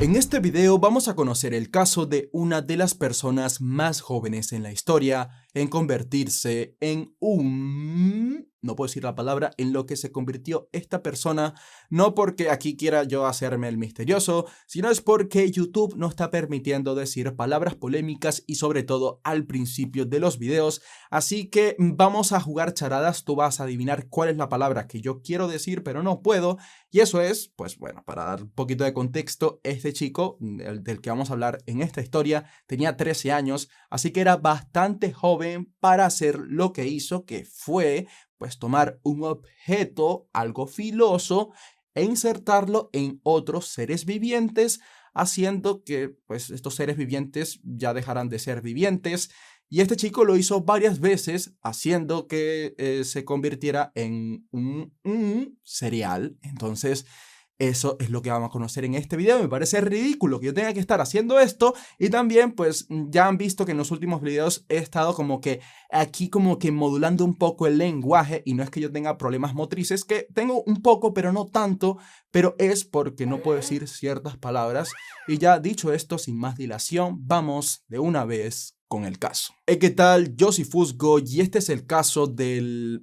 En este video vamos a conocer el caso de una de las personas más jóvenes en la historia en convertirse en no puedo decir la palabra, en lo que se convirtió esta persona, no porque aquí quiera yo hacerme el misterioso, sino es porque YouTube no está permitiendo decir palabras polémicas y sobre todo al principio de los videos, así que vamos a jugar charadas, tú vas a adivinar cuál es la palabra que yo quiero decir pero no puedo, y eso es, pues bueno, para dar un poquito de contexto, este chico, el del que vamos a hablar en esta historia, tenía 13 años, así que era bastante joven para hacer lo que hizo, que fue pues tomar un objeto, algo filoso, e insertarlo en otros seres vivientes, haciendo que pues estos seres vivientes ya dejaran de ser vivientes. Y este chico lo hizo varias veces, haciendo que se convirtiera en un cereal. Entonces, eso es lo que vamos a conocer en este video. Me parece ridículo que yo tenga que estar haciendo esto. Y también, pues, ya han visto que en los últimos videos he estado como que aquí como que modulando un poco el lenguaje. Y no es que yo tenga problemas motrices, que tengo un poco, pero no tanto. Pero es porque no puedo decir ciertas palabras. Y ya dicho esto, sin más dilación, vamos de una vez con el caso. ¿Qué tal? Yo soy Fusgo y este es el caso del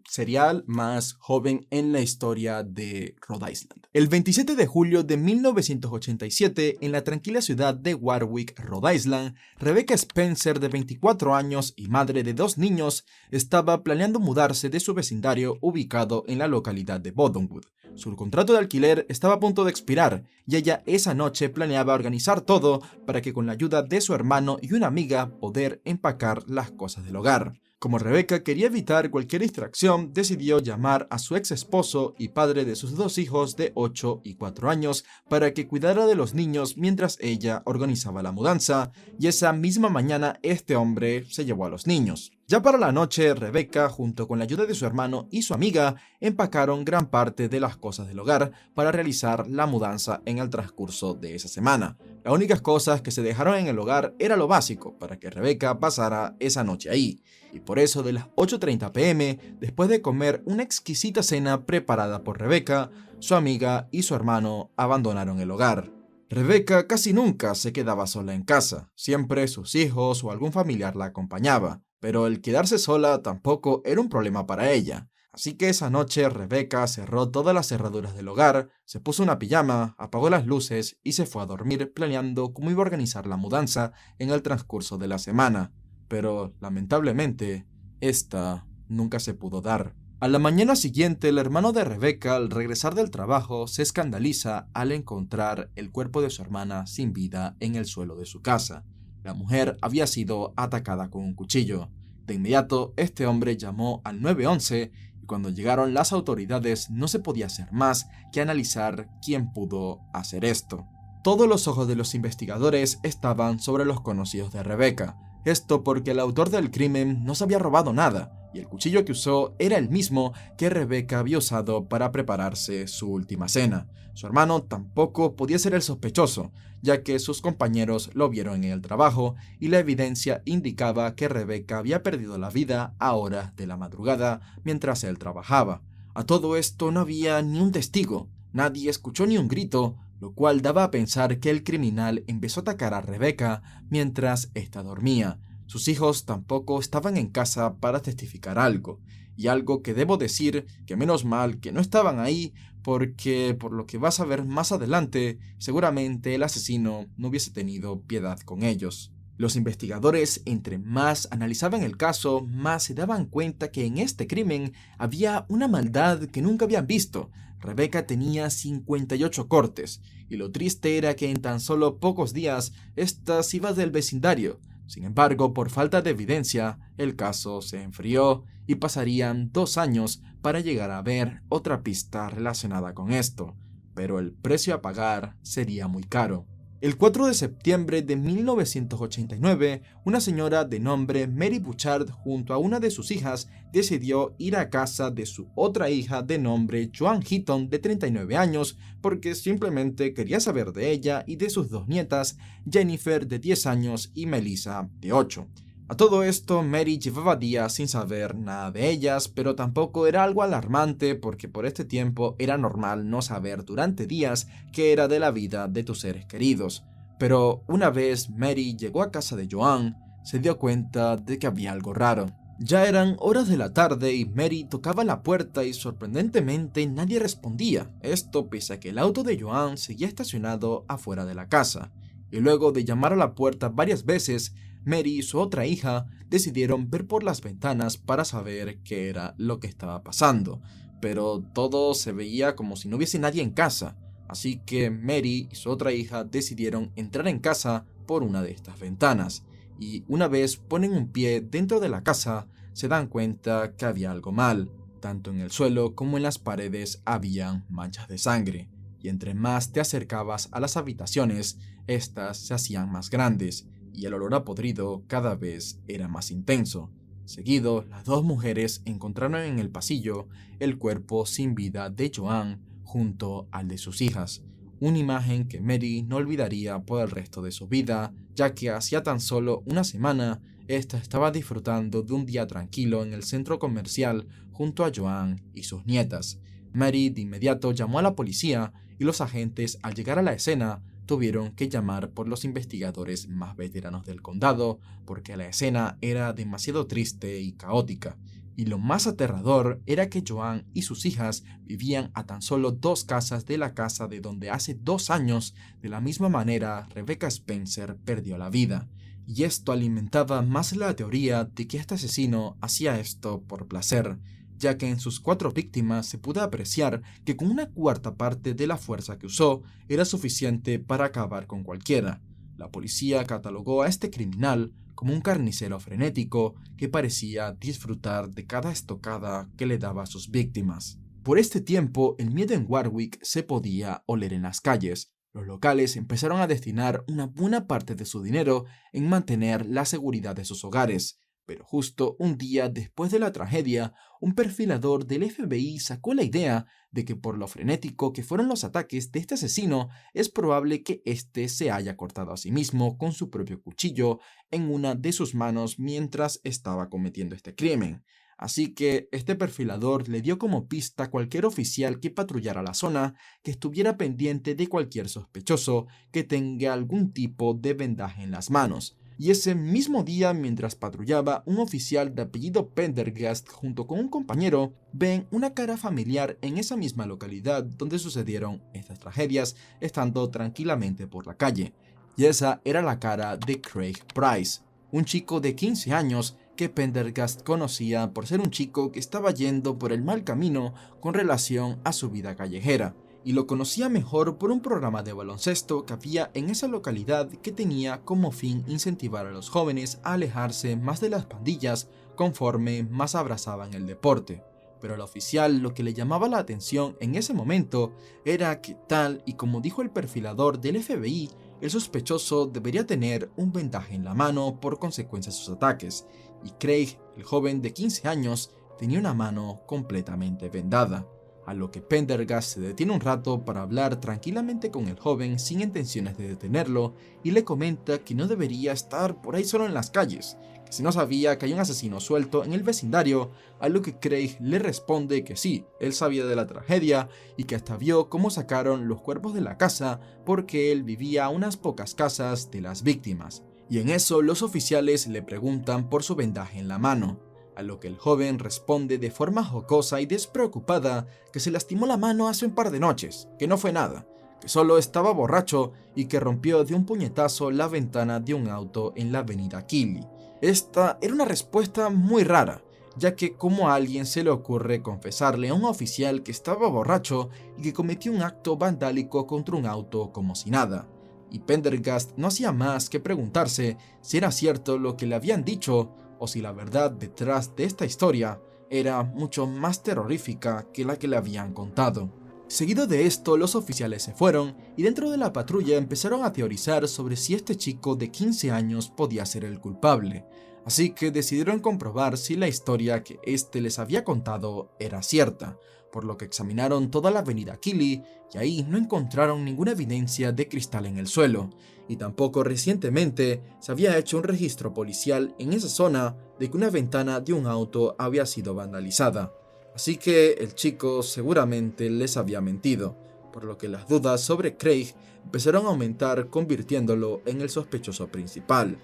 cereal más joven en la historia de Rhode Island. El 27 de julio de 1987, en la tranquila ciudad de Warwick, Rhode Island, Rebecca Spencer, de 24 años y madre de 2 niños, estaba planeando mudarse de su vecindario ubicado en la localidad de Bodenwood. Su contrato de alquiler estaba a punto de expirar y ella esa noche planeaba organizar todo para que con la ayuda de su hermano y una amiga poder empacar las cosas del hogar. Como Rebecca quería evitar cualquier distracción, decidió llamar a su ex esposo y padre de sus 2 hijos de 8 y 4 años para que cuidara de los niños mientras ella organizaba la mudanza, y esa misma mañana este hombre se llevó a los niños. Ya para la noche, Rebecca, junto con la ayuda de su hermano y su amiga, empacaron gran parte de las cosas del hogar para realizar la mudanza en el transcurso de esa semana. Las únicas cosas que se dejaron en el hogar era lo básico para que Rebecca pasara esa noche ahí. Y por eso de las 8:30 p.m., después de comer una exquisita cena preparada por Rebecca, su amiga y su hermano abandonaron el hogar. Rebecca casi nunca se quedaba sola en casa, siempre sus hijos o algún familiar la acompañaba. Pero el quedarse sola tampoco era un problema para ella. Así que esa noche Rebecca cerró todas las cerraduras del hogar, se puso una pijama, apagó las luces y se fue a dormir planeando cómo iba a organizar la mudanza en el transcurso de la semana. Pero, lamentablemente, esta nunca se pudo dar. A la mañana siguiente, el hermano de Rebecca, al regresar del trabajo, se escandaliza al encontrar el cuerpo de su hermana sin vida en el suelo de su casa. La mujer había sido atacada con un cuchillo. De inmediato, este hombre llamó al 911 y cuando llegaron las autoridades no se podía hacer más que analizar quién pudo hacer esto. Todos los ojos de los investigadores estaban sobre los conocidos de Rebecca. Esto porque el autor del crimen no se había robado nada y el cuchillo que usó era el mismo que Rebecca había usado para prepararse su última cena. Su hermano tampoco podía ser el sospechoso, ya que sus compañeros lo vieron en el trabajo y la evidencia indicaba que Rebecca había perdido la vida a horas de la madrugada mientras él trabajaba. A todo esto no había ni un testigo, nadie escuchó ni un grito, lo cual daba a pensar que el criminal empezó a atacar a Rebecca mientras ésta dormía. Sus hijos tampoco estaban en casa para testificar algo, y algo que debo decir que menos mal que no estaban ahí, porque por lo que vas a ver más adelante, seguramente el asesino no hubiese tenido piedad con ellos. Los investigadores, entre más analizaban el caso, más se daban cuenta que en este crimen había una maldad que nunca habían visto. Rebecca tenía 58 cortes, y lo triste era que en tan solo pocos días, estas iba del vecindario. Sin embargo, por falta de evidencia, el caso se enfrió y pasarían 2 años para llegar a ver otra pista relacionada con esto, pero el precio a pagar sería muy caro. El 4 de septiembre de 1989, una señora de nombre Mary Bouchard junto a una de sus hijas decidió ir a casa de su otra hija de nombre Joan Heaton de 39 años porque simplemente quería saber de ella y de sus 2 nietas, Jennifer de 10 años y Melissa de 8. A todo esto, Mary llevaba días sin saber nada de ellas, pero tampoco era algo alarmante porque por este tiempo era normal no saber durante días qué era de la vida de tus seres queridos. Pero una vez Mary llegó a casa de Joan, se dio cuenta de que había algo raro. Ya eran horas de la tarde y Mary tocaba la puerta y sorprendentemente nadie respondía, esto pese a que el auto de Joan seguía estacionado afuera de la casa. Y luego de llamar a la puerta varias veces, Mary y su otra hija decidieron ver por las ventanas para saber qué era lo que estaba pasando, pero todo se veía como si no hubiese nadie en casa, así que Mary y su otra hija decidieron entrar en casa por una de estas ventanas, y una vez ponen un pie dentro de la casa, se dan cuenta que había algo mal. Tanto en el suelo como en las paredes habían manchas de sangre, y entre más te acercabas a las habitaciones, estas se hacían más grandes, y el olor a podrido cada vez era más intenso. Seguido, las dos mujeres encontraron en el pasillo el cuerpo sin vida de Joan junto al de sus hijas, una imagen que Mary no olvidaría por el resto de su vida, ya que hacía tan solo una semana esta estaba disfrutando de un día tranquilo en el centro comercial junto a Joan y sus nietas. Mary de inmediato llamó a la policía y los agentes, al llegar a la escena, tuvieron que llamar por los investigadores más veteranos del condado porque la escena era demasiado triste y caótica. Y lo más aterrador era que Joan y sus hijas vivían a tan solo 2 casas de la casa de donde hace 2 años, de la misma manera, Rebecca Spencer perdió la vida. Y esto alimentaba más la teoría de que este asesino hacía esto por placer, ya que en sus 4 víctimas se pudo apreciar que con una cuarta parte de la fuerza que usó era suficiente para acabar con cualquiera. La policía catalogó a este criminal como un carnicero frenético que parecía disfrutar de cada estocada que le daba a sus víctimas. Por este tiempo, el miedo en Warwick se podía oler en las calles. Los locales empezaron a destinar una buena parte de su dinero en mantener la seguridad de sus hogares. Pero justo un día después de la tragedia, un perfilador del FBI sacó la idea de que por lo frenético que fueron los ataques de este asesino, es probable que éste se haya cortado a sí mismo con su propio cuchillo en una de sus manos mientras estaba cometiendo este crimen. Así que este perfilador le dio como pista a cualquier oficial que patrullara la zona que estuviera pendiente de cualquier sospechoso que tenga algún tipo de vendaje en las manos. Y ese mismo día, mientras patrullaba, un oficial de apellido Pendergast junto con un compañero ven una cara familiar en esa misma localidad donde sucedieron estas tragedias, estando tranquilamente por la calle. Y esa era la cara de Craig Price, un chico de 15 años que Pendergast conocía por ser un chico que estaba yendo por el mal camino con relación a su vida callejera, y lo conocía mejor por un programa de baloncesto que había en esa localidad que tenía como fin incentivar a los jóvenes a alejarse más de las pandillas conforme más abrazaban el deporte. Pero al oficial lo que le llamaba la atención en ese momento era que, tal y como dijo el perfilador del FBI, el sospechoso debería tener un vendaje en la mano por consecuencia de sus ataques, y Craig, el joven de 15 años, tenía una mano completamente vendada. A lo que Pendergast se detiene un rato para hablar tranquilamente con el joven sin intenciones de detenerlo y le comenta que no debería estar por ahí solo en las calles, que si no sabía que hay un asesino suelto en el vecindario, a lo que Craig le responde que sí, él sabía de la tragedia y que hasta vio cómo sacaron los cuerpos de la casa porque él vivía a unas pocas casas de las víctimas. Y en eso los oficiales le preguntan por su vendaje en la mano, a lo que el joven responde de forma jocosa y despreocupada que se lastimó la mano hace un par de noches, que no fue nada, que solo estaba borracho y que rompió de un puñetazo la ventana de un auto en la avenida Keeley. Esta era una respuesta muy rara, ya que cómo a alguien se le ocurre confesarle a un oficial que estaba borracho y que cometió un acto vandálico contra un auto como si nada. Y Pendergast no hacía más que preguntarse si era cierto lo que le habían dicho o si la verdad detrás de esta historia era mucho más terrorífica que la que le habían contado. Seguido de esto, los oficiales se fueron y dentro de la patrulla empezaron a teorizar sobre si este chico de 15 años podía ser el culpable, así que decidieron comprobar si la historia que este les había contado era cierta, por lo que examinaron toda la avenida Keeley y ahí no encontraron ninguna evidencia de cristal en el suelo, y tampoco recientemente se había hecho un registro policial en esa zona de que una ventana de un auto había sido vandalizada. Así que el chico seguramente les había mentido, por lo que las dudas sobre Craig empezaron a aumentar, convirtiéndolo en el sospechoso principal.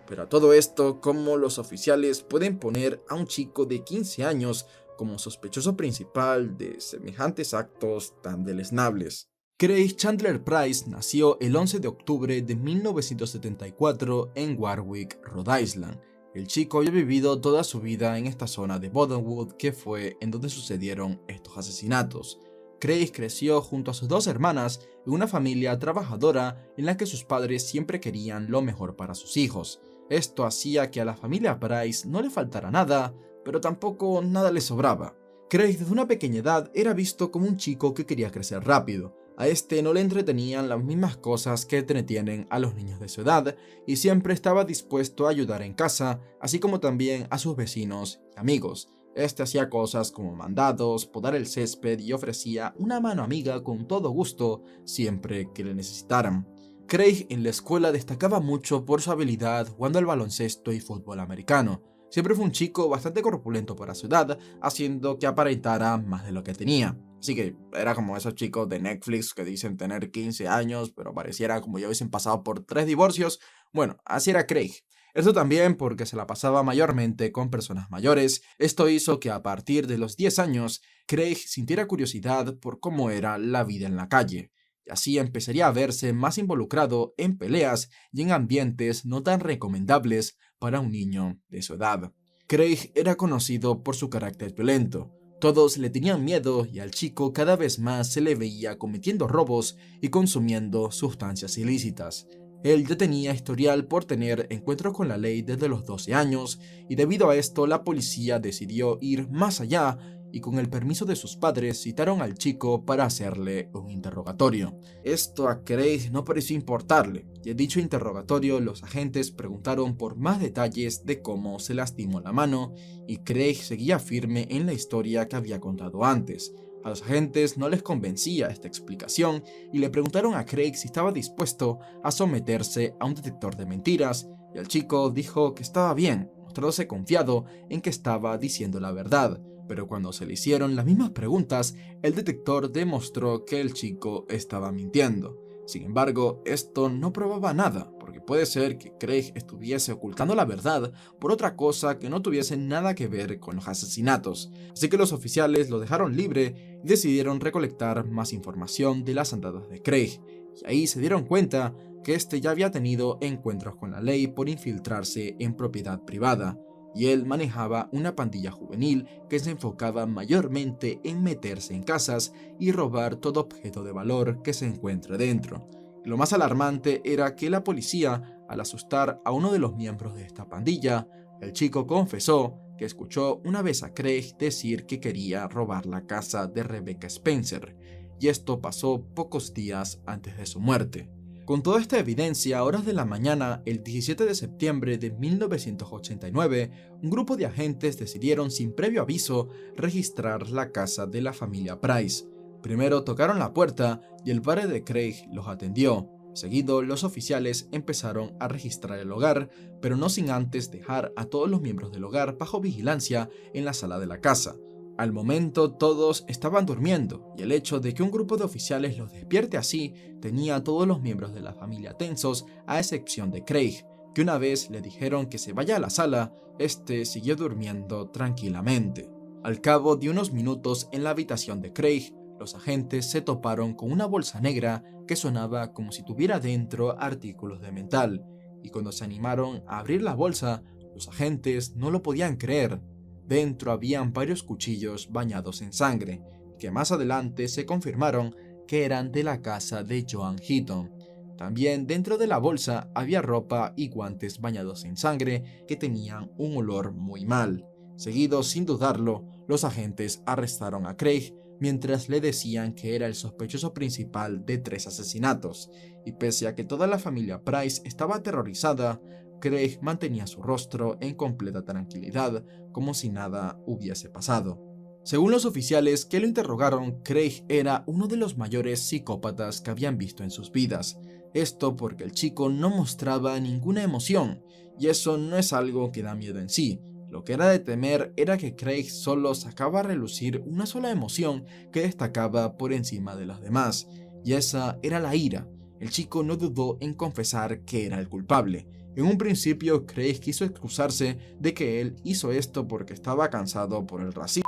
Pero a todo esto, ¿cómo los oficiales pueden poner a un chico de 15 años como sospechoso principal de semejantes actos tan deleznables? Craig Chandler Price nació el 11 de octubre de 1974 en Warwick, Rhode Island. El chico había vivido toda su vida en esta zona de Bodenwood, que fue en donde sucedieron estos asesinatos. Craig creció junto a sus dos hermanas en una familia trabajadora en la que sus padres siempre querían lo mejor para sus hijos. Esto hacía que a la familia Price no le faltara nada, pero tampoco nada le sobraba. Craig desde una pequeña edad era visto como un chico que quería crecer rápido. A este no le entretenían las mismas cosas que entretienen a los niños de su edad y siempre estaba dispuesto a ayudar en casa, así como también a sus vecinos y amigos. Este hacía cosas como mandados, podar el césped y ofrecía una mano amiga con todo gusto siempre que le necesitaran. Craig en la escuela destacaba mucho por su habilidad jugando al baloncesto y fútbol americano. Siempre fue un chico bastante corpulento para su edad, haciendo que aparentara más de lo que tenía. Así que era como esos chicos de Netflix que dicen tener 15 años, pero pareciera como ya hubiesen pasado por 3 divorcios. Bueno, así era Craig. Esto también porque se la pasaba mayormente con personas mayores. Esto hizo que a partir de los 10 años, Craig sintiera curiosidad por cómo era la vida en la calle. Y así empezaría a verse más involucrado en peleas y en ambientes no tan recomendables para un niño de su edad. Craig era conocido por su carácter violento. Todos le tenían miedo y al chico cada vez más se le veía cometiendo robos y consumiendo sustancias ilícitas. Él ya tenía historial por tener encuentros con la ley desde los 12 años y debido a esto la policía decidió ir más allá y con el permiso de sus padres citaron al chico para hacerle un interrogatorio. Esto a Craig no pareció importarle y en dicho interrogatorio los agentes preguntaron por más detalles de cómo se lastimó la mano y Craig seguía firme en la historia que había contado antes. A los agentes no les convencía esta explicación y le preguntaron a Craig si estaba dispuesto a someterse a un detector de mentiras y el chico dijo que estaba bien, mostrándose confiado en que estaba diciendo la verdad. Pero cuando se le hicieron las mismas preguntas, el detector demostró que el chico estaba mintiendo. Sin embargo, esto no probaba nada, porque puede ser que Craig estuviese ocultando la verdad por otra cosa que no tuviese nada que ver con los asesinatos. Así que los oficiales lo dejaron libre y decidieron recolectar más información de las andadas de Craig. Y ahí se dieron cuenta que este ya había tenido encuentros con la ley por infiltrarse en propiedad privada. Y él manejaba una pandilla juvenil que se enfocaba mayormente en meterse en casas y robar todo objeto de valor que se encuentre dentro. Y lo más alarmante era que la policía, al asustar a uno de los miembros de esta pandilla, el chico confesó que escuchó una vez a Craig decir que quería robar la casa de Rebecca Spencer, y esto pasó pocos días antes de su muerte. Con toda esta evidencia, a horas de la mañana, el 17 de septiembre de 1989, un grupo de agentes decidieron sin previo aviso registrar la casa de la familia Price. Primero tocaron la puerta y el padre de Craig los atendió. Seguido, los oficiales empezaron a registrar el hogar, pero no sin antes dejar a todos los miembros del hogar bajo vigilancia en la sala de la casa. Al momento todos estaban durmiendo y el hecho de que un grupo de oficiales los despierte así tenía a todos los miembros de la familia tensos a excepción de Craig, que una vez le dijeron que se vaya a la sala, este siguió durmiendo tranquilamente. Al cabo de unos minutos en la habitación de Craig, los agentes se toparon con una bolsa negra que sonaba como si tuviera dentro artículos de metal, y cuando se animaron a abrir la bolsa, los agentes no lo podían creer. Dentro habían varios cuchillos bañados en sangre, que más adelante se confirmaron que eran de la casa de Joan Heaton. También dentro de la bolsa había ropa y guantes bañados en sangre que tenían un olor muy mal. Seguido, sin dudarlo, los agentes arrestaron a Craig, mientras le decían que era el sospechoso principal de 3 asesinatos, y pese a que toda la familia Price estaba aterrorizada, Craig mantenía su rostro en completa tranquilidad, como si nada hubiese pasado. Según los oficiales que lo interrogaron, Craig era uno de los mayores psicópatas que habían visto en sus vidas. Esto porque el chico no mostraba ninguna emoción, y eso no es algo que da miedo en sí. Lo que era de temer era que Craig solo sacaba a relucir una sola emoción que destacaba por encima de las demás, y esa era la ira. El chico no dudó en confesar que era el culpable. En un principio, Craig quiso excusarse de que él hizo esto porque estaba cansado por el racismo,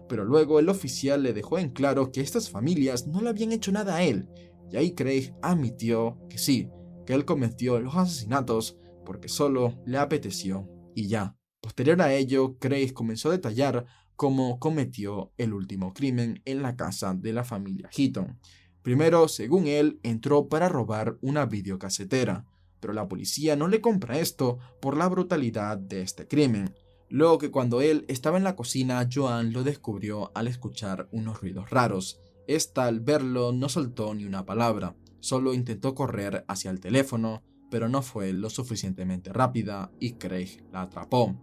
pero luego el oficial le dejó en claro que estas familias no le habían hecho nada a él, y ahí Craig admitió que sí, que él cometió los asesinatos porque solo le apeteció y ya. Posterior a ello, Craig comenzó a detallar cómo cometió el último crimen en la casa de la familia Heaton. Primero, según él, entró para robar una videocasetera, pero la policía no le compra esto por la brutalidad de este crimen. Luego que cuando él estaba en la cocina, Joan lo descubrió al escuchar unos ruidos raros. Esta, al verlo, no soltó ni una palabra, solo intentó correr hacia el teléfono, pero no fue lo suficientemente rápida y Craig la atrapó.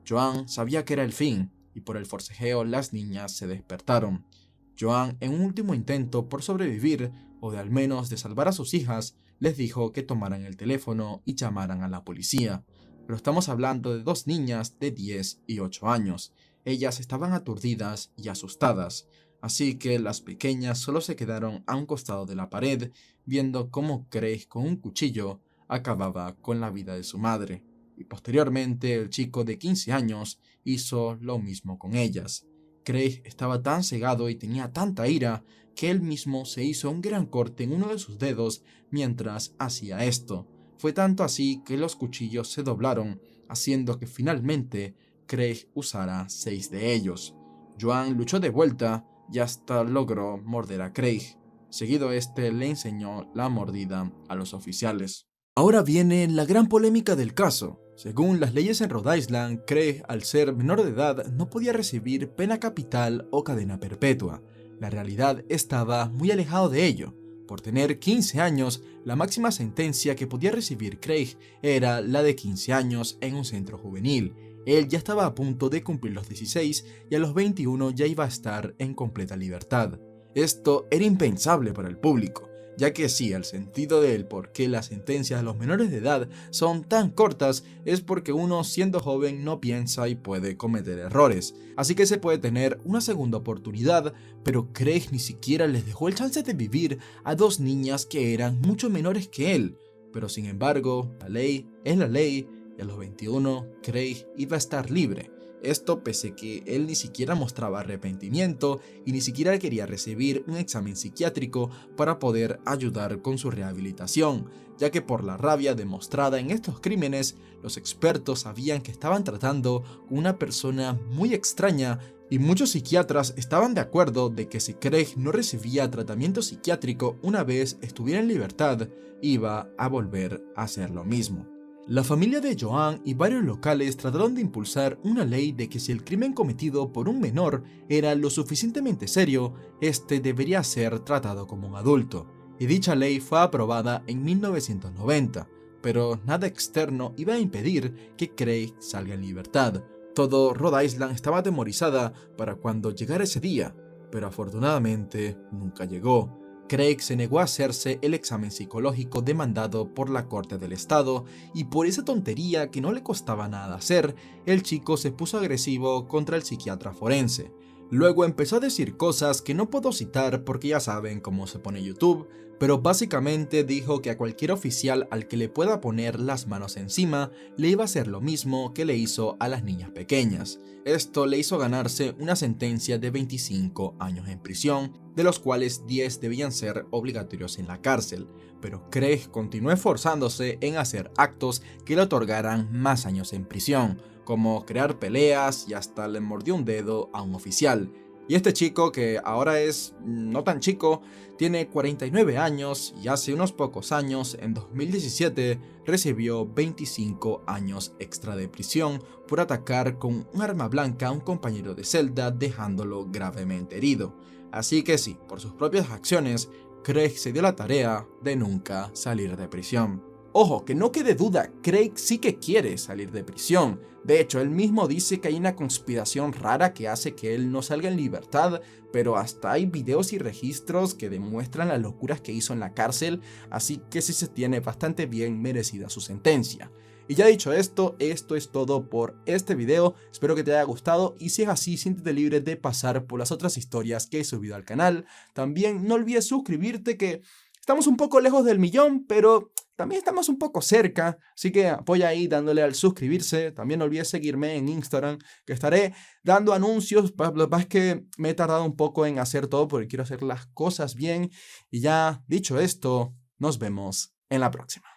Joan sabía que era el fin, y por el forcejeo las niñas se despertaron. Joan, en un último intento por sobrevivir, o de al menos de salvar a sus hijas, les dijo que tomaran el teléfono y llamaran a la policía. Pero estamos hablando de 2 niñas de 10 y 8 años. Ellas estaban aturdidas y asustadas, así que las pequeñas solo se quedaron a un costado de la pared, viendo cómo Craig con un cuchillo acababa con la vida de su madre. Y posteriormente el chico de 15 años hizo lo mismo con ellas. Craig estaba tan cegado y tenía tanta ira que él mismo se hizo un gran corte en uno de sus dedos mientras hacía esto. Fue tanto así que los cuchillos se doblaron, haciendo que finalmente Craig usara 6 de ellos. Joan luchó de vuelta y hasta logró morder a Craig. Seguido este le enseñó la mordida a los oficiales. Ahora viene la gran polémica del caso. Según las leyes en Rhode Island, Craig, al ser menor de edad, no podía recibir pena capital o cadena perpetua. La realidad estaba muy alejado de ello. Por tener 15 años, la máxima sentencia que podía recibir Craig era la de 15 años en un centro juvenil. Él ya estaba a punto de cumplir los 16 y a los 21 ya iba a estar en completa libertad. Esto era impensable para el público, ya que sí, el sentido del por qué las sentencias a los menores de edad son tan cortas es porque uno siendo joven no piensa y puede cometer errores, así que se puede tener una segunda oportunidad, pero Craig ni siquiera les dejó el chance de vivir a 2 niñas que eran mucho menores que él, pero sin embargo, la ley es la ley y a los 21 Craig iba a estar libre. Esto pese que él ni siquiera mostraba arrepentimiento y ni siquiera quería recibir un examen psiquiátrico para poder ayudar con su rehabilitación, ya que por la rabia demostrada en estos crímenes, los expertos sabían que estaban tratando con una persona muy extraña y muchos psiquiatras estaban de acuerdo de que si Craig no recibía tratamiento psiquiátrico una vez estuviera en libertad, iba a volver a hacer lo mismo. La familia de Joan y varios locales trataron de impulsar una ley de que si el crimen cometido por un menor era lo suficientemente serio, este debería ser tratado como un adulto, y dicha ley fue aprobada en 1990, pero nada externo iba a impedir que Craig salga en libertad. Todo Rhode Island estaba atemorizada para cuando llegara ese día, pero afortunadamente nunca llegó. Craig se negó a hacerse el examen psicológico demandado por la Corte del Estado y por esa tontería que no le costaba nada hacer, el chico se puso agresivo contra el psiquiatra forense. Luego empezó a decir cosas que no puedo citar porque ya saben cómo se pone YouTube, pero básicamente dijo que a cualquier oficial al que le pueda poner las manos encima le iba a hacer lo mismo que le hizo a las niñas pequeñas. Esto le hizo ganarse una sentencia de 25 años en prisión, de los cuales 10 debían ser obligatorios en la cárcel, pero Craig continuó esforzándose en hacer actos que le otorgaran más años en prisión, como crear peleas y hasta le mordió un dedo a un oficial. Y este chico, que ahora es no tan chico, tiene 49 años y hace unos pocos años, en 2017, recibió 25 años extra de prisión por atacar con un arma blanca a un compañero de celda dejándolo gravemente herido. Así que sí, por sus propias acciones, Craig se dio la tarea de nunca salir de prisión. Ojo, que no quede duda, Craig sí que quiere salir de prisión. De hecho, él mismo dice que hay una conspiración rara que hace que él no salga en libertad, pero hasta hay videos y registros que demuestran las locuras que hizo en la cárcel, así que sí se tiene bastante bien merecida su sentencia. Y ya dicho esto es todo por este video, espero que te haya gustado y si es así, siéntete libre de pasar por las otras historias que he subido al canal. También no olvides suscribirte, que estamos un poco lejos del 1.000.000, pero también estamos un poco cerca, así que apoya ahí dándole al suscribirse. También no olvides seguirme en Instagram, que estaré dando anuncios. Lo que pasa es que me he tardado un poco en hacer todo porque quiero hacer las cosas bien. Y ya dicho esto, nos vemos en la próxima.